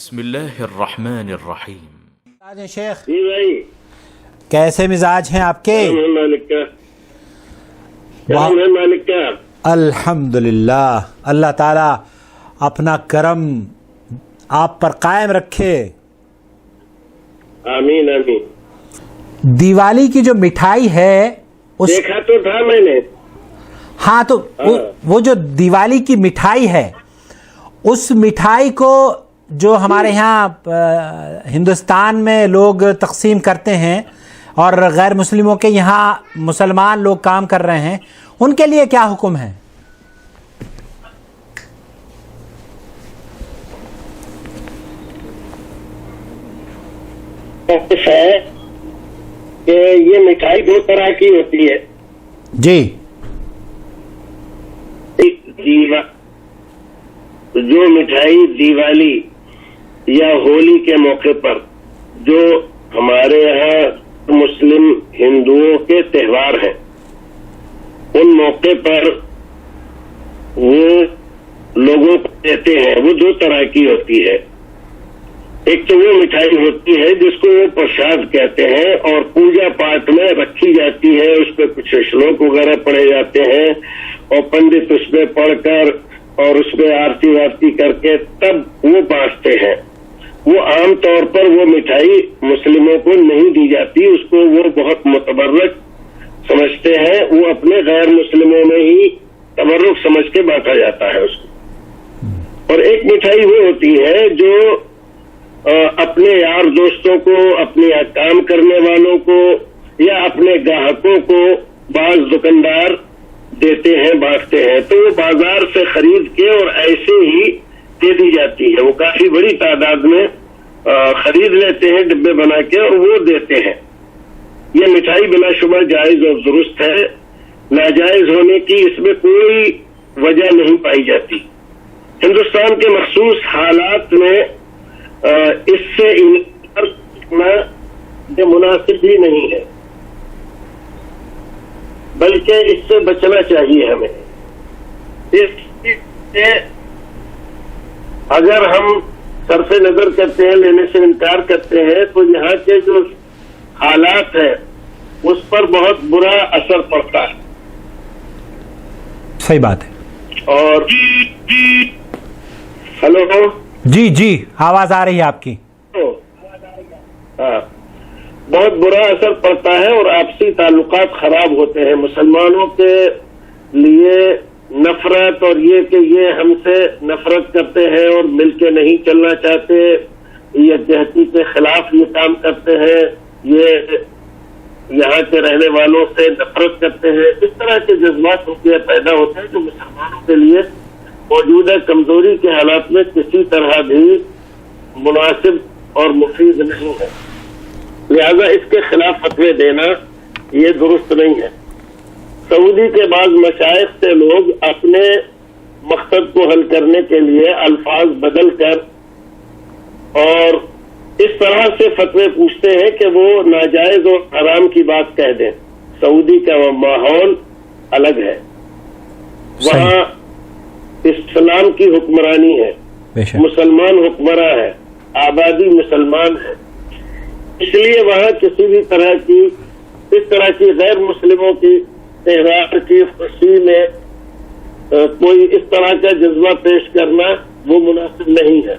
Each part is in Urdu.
بسم اللہ الرحمن الرحیم۔ شیخ جی بھائی، کیسے مزاج ہیں آپ کے؟ مالک کا الحمدللہ، اللہ تعالیٰ اپنا کرم آپ پر قائم رکھے، آمین آمین۔ دیوالی کی جو مٹھائی ہے دیکھا تو تھا میں نے، ہاں تو وہ جو دیوالی کی مٹھائی ہے، اس مٹھائی کو جو ہمارے یہاں ہندوستان میں لوگ تقسیم کرتے ہیں اور غیر مسلموں کے یہاں مسلمان لوگ کام کر رہے ہیں، ان کے لیے کیا حکم ہے؟ ہے کہ یہ مٹھائی دو طرح کی ہوتی ہے جی، جو مٹھائی دیوالی یا ہولی کے موقع پر جو ہمارے یہاں مسلم ہندوؤں کے تہوار ہیں، ان موقع پر وہ لوگوں کو دیتے ہیں، وہ دو طرح کی ہوتی ہے۔ ایک تو وہ مٹھائی ہوتی ہے جس کو وہ پرساد کہتے ہیں اور پوجا پاٹ میں رکھی جاتی ہے، اس پہ کچھ شلوک وغیرہ پڑھے جاتے ہیں اور پنڈت اس پہ پڑھ کر اور اس پہ آرتی وارتی کر کے تب وہ بانٹتے ہیں۔ وہ عام طور پر وہ مٹھائی مسلموں کو نہیں دی جاتی، اس کو وہ بہت متبرک سمجھتے ہیں، وہ اپنے غیر مسلموں میں ہی تبرک سمجھ کے بانٹا جاتا ہے اس کو۔ اور ایک مٹھائی وہ ہوتی ہے جو اپنے یار دوستوں کو، اپنے کام کرنے والوں کو یا اپنے گاہکوں کو بعض دکاندار دیتے ہیں، بانٹتے ہیں، تو وہ بازار سے خرید کے اور ایسے ہی دے دی جاتی ہے۔ وہ کافی بڑی تعداد میں خرید لیتے ہیں ڈبے بنا کے اور وہ دیتے ہیں۔ یہ مٹھائی بلا شبہ جائز اور درست ہے، ناجائز ہونے کی اس میں کوئی وجہ نہیں پائی جاتی۔ ہندوستان کے مخصوص حالات میں اس سے انکار کرنا یہ مناسب ہی نہیں ہے، بلکہ اس سے بچنا چاہیے ہمیں۔ اس سے اگر ہم صرف نظر کرتے ہیں، لینے سے انکار کرتے ہیں، تو یہاں کے جو حالات ہیں اس پر بہت برا اثر پڑتا ہے۔ صحیح بات ہے۔ اور ہلو جی جی، آواز آ رہی ہے آپ کی۔ ہاں، بہت برا اثر پڑتا ہے اور آپسی تعلقات خراب ہوتے ہیں۔ مسلمانوں کے لیے نفرت اور یہ کہ یہ ہم سے نفرت کرتے ہیں اور مل کے نہیں چلنا چاہتے، یکجہتی کے خلاف یہ کام کرتے ہیں، یہ یہاں کے رہنے والوں سے نفرت کرتے ہیں، اس طرح کے جذبات پیدا ہوتے ہیں جو مسلمانوں کے لیے موجودہ کمزوری کے حالات میں کسی طرح بھی مناسب اور مفید نہیں ہے۔ لہذا اس کے خلاف فتوے دینا یہ درست نہیں ہے۔ سعودی کے بعض مشائخ سے لوگ اپنے مقصد کو حل کرنے کے لیے الفاظ بدل کر اور اس طرح سے فتوے پوچھتے ہیں کہ وہ ناجائز اور حرام کی بات کہہ دیں۔ سعودی کا ماحول الگ ہے، وہاں اسلام کی حکمرانی ہے، مسلمان حکمراں ہے، آبادی مسلمان ہے، اس لیے وہاں کسی بھی طرح کی اس طرح کی غیر مسلموں کی تہوار کی خوشی میں کوئی اس طرح کا جذبہ پیش کرنا وہ مناسب نہیں ہے۔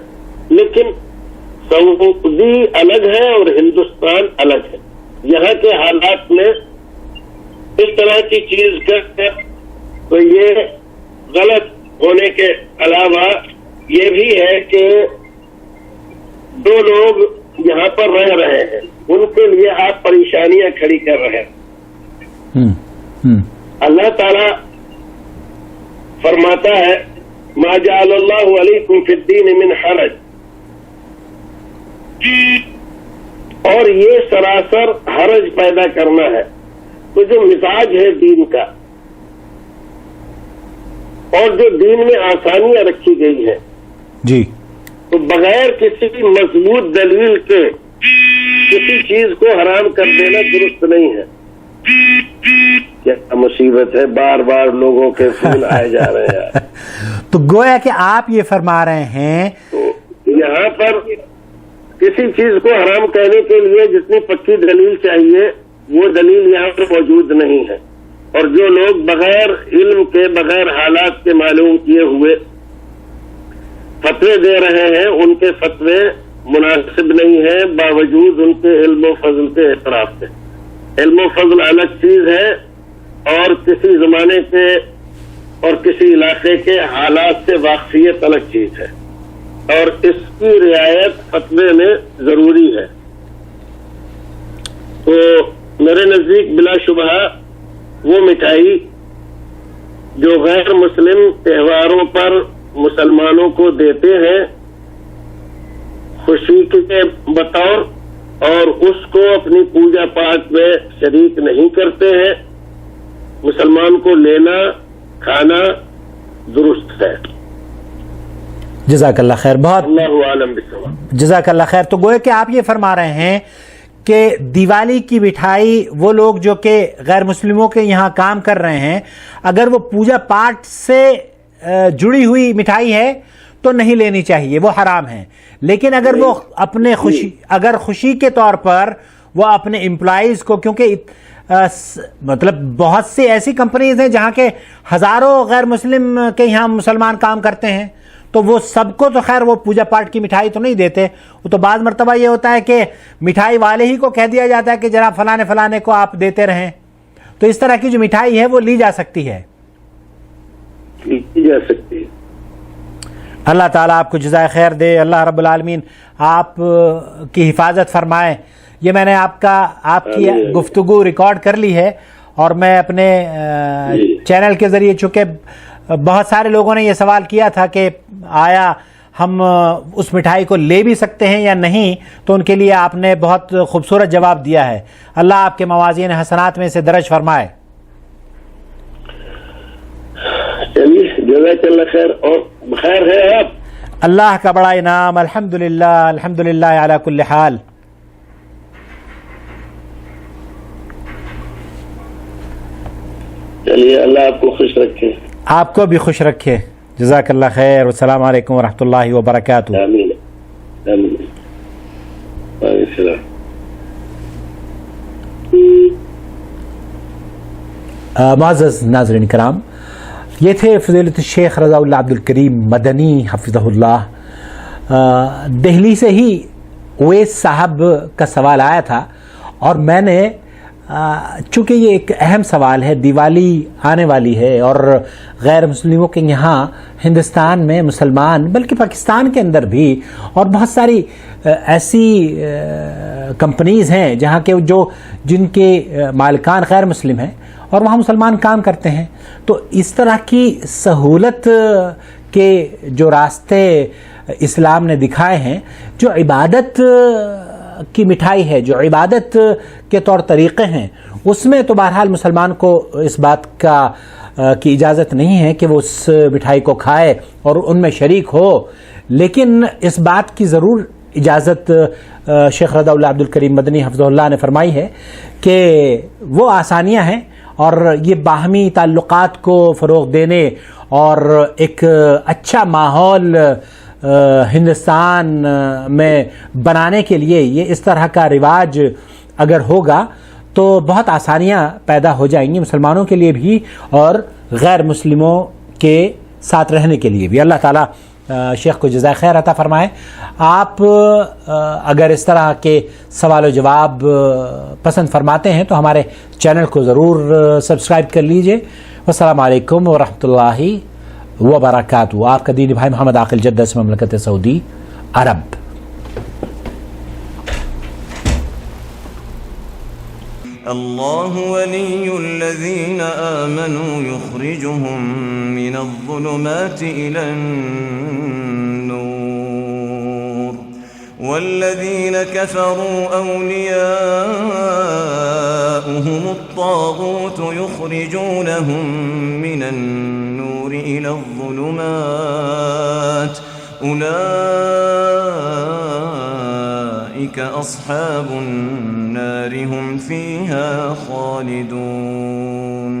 لیکن سعودی الگ ہے اور ہندوستان الگ ہے۔ یہاں کے حالات میں اس طرح کی چیز کا تو یہ غلط ہونے کے علاوہ یہ بھی ہے کہ دو لوگ یہاں پر رہ رہے ہیں، ان کے لیے آپ پریشانیاں کھڑی کر رہے ہیں۔ اللہ تعالی فرماتا ہے ما جعل اللہ علیکم فی الدین من حرج، اور یہ سراسر حرج پیدا کرنا ہے۔ تو جو مزاج ہے دین کا اور جو دین میں آسانیاں رکھی گئی ہیں جی، تو بغیر کسی بھی مضبوط دلیل کے کسی چیز کو حرام کر دینا درست نہیں ہے۔ کیا مصیبت ہے، بار بار لوگوں کے فون آئے جا رہے ہیں۔ تو گویا کہ آپ یہ فرما رہے ہیں یہاں پر کسی چیز کو حرام کہنے کے لیے جتنی پکی دلیل چاہیے وہ دلیل یہاں پر موجود نہیں ہے، اور جو لوگ بغیر علم کے، بغیر حالات کے معلوم کیے ہوئے فتوے دے رہے ہیں، ان کے فتوے مناسب نہیں ہیں باوجود ان کے علم و فضل کے اعتراف سے۔ علم و فضل الگ چیز ہے اور کسی زمانے کے اور کسی علاقے کے حالات سے واقفیت الگ چیز ہے، اور اس کی رعایت فتوے میں ضروری ہے۔ تو میرے نزدیک بلا شبہ وہ مٹھائی جو غیر مسلم تہواروں پر مسلمانوں کو دیتے ہیں خوشی کے بطور، اور اس کو اپنی پوجا پاٹ میں شریک نہیں کرتے ہیں، مسلمان کو لینا کھانا درست ہے۔ جزاک اللہ خیر، بہت اللہ عالم بالصواب۔ جزاک اللہ خیر۔ تو گویا کہ آپ یہ فرما رہے ہیں کہ دیوالی کی مٹھائی وہ لوگ جو کہ غیر مسلموں کے یہاں کام کر رہے ہیں، اگر وہ پوجا پاٹ سے جڑی ہوئی مٹھائی ہے تو نہیں لینی چاہیے، وہ حرام ہے، لیکن اگر وہ اپنے خوشی کے طور پر وہ اپنے امپلائیز کو، کیونکہ مطلب بہت سی ایسی کمپنیز ہیں جہاں کے ہزاروں غیر مسلم کے یہاں مسلمان کام کرتے ہیں، تو وہ سب کو تو خیر وہ پوجا پاٹ کی مٹھائی تو نہیں دیتے، وہ تو بعض مرتبہ یہ ہوتا ہے کہ مٹھائی والے ہی کو کہہ دیا جاتا ہے کہ جناب فلانے کو آپ دیتے رہیں، تو اس طرح کی جو مٹھائی ہے وہ لی جا سکتی ہے، کی جا سکتی ہے۔ اللہ تعالیٰ آپ کو جزائے خیر دے، اللہ رب العالمین آپ کی حفاظت فرمائے۔ یہ میں نے آپ کی گفتگو ریکارڈ کر لی ہے، اور میں اپنے چینل کے ذریعے، چونکہ بہت سارے لوگوں نے یہ سوال کیا تھا کہ آیا ہم اس مٹھائی کو لے بھی سکتے ہیں یا نہیں، تو ان کے لیے آپ نے بہت خوبصورت جواب دیا ہے۔ اللہ آپ کے موازین حسنات میں سے درج فرمائے۔ چلیے جزاک اللہ خیر، اور بخیر ہے آپ؟ اللہ کا بڑا انعام، الحمدللہ علی کل حال۔ چلیے اللہ آپ کو خوش رکھے، آپ کو بھی خوش رکھے، جزاک اللہ خیر، والسلام علیکم ورحمۃ اللہ وبرکاتہ۔ آمین آمین۔ وعلیکم السلام۔ معزز ناظرین کرام، یہ تھے فضیلت الشیخ رضا اللہ عبد الکریم مدنی حفظہ اللہ۔ دہلی سے ہی اویس صاحب کا سوال آیا تھا، اور میں نے چونکہ یہ ایک اہم سوال ہے، دیوالی آنے والی ہے اور غیر مسلموں کے یہاں ہندوستان میں مسلمان، بلکہ پاکستان کے اندر بھی، اور بہت ساری ایسی کمپنیز ہیں جہاں کے جن کے مالکان غیر مسلم ہیں اور وہاں مسلمان کام کرتے ہیں، تو اس طرح کی سہولت کے جو راستے اسلام نے دکھائے ہیں، جو عبادت کی مٹھائی ہے، جو عبادت کے طور طریقے ہیں، اس میں تو بہرحال مسلمان کو اس بات کی اجازت نہیں ہے کہ وہ اس مٹھائی کو کھائے اور ان میں شریک ہو، لیکن اس بات کی ضرور اجازت شیخ رضا اللہ عبد الکریم مدنی حفظہ اللہ نے فرمائی ہے کہ وہ آسانیاں ہیں، اور یہ باہمی تعلقات کو فروغ دینے اور ایک اچھا ماحول ہندوستان میں بنانے کے لیے یہ اس طرح کا رواج اگر ہوگا تو بہت آسانیاں پیدا ہو جائیں گی مسلمانوں کے لیے بھی اور غیر مسلموں کے ساتھ رہنے کے لیے بھی۔ اللہ تعالیٰ شیخ کو جزائے خیر عطا فرمائے۔ آپ اگر اس طرح کے سوال و جواب پسند فرماتے ہیں تو ہمارے چینل کو ضرور سبسکرائب کر لیجئے۔ والسلام علیکم ورحمۃ اللہ وبرکاتہ۔ آپ کا دینی بھائی محمد عاقل جدہ سے مملکت سعودی عرب۔ اللہ ولی الذین آمنوا یخرجهم من الظلمات إلى النور والذین كفروا أولیاؤهم الطاغوت یخرجونهم من النور إلى الظلمات أولئك أصحاب النار هم فيها خالدون۔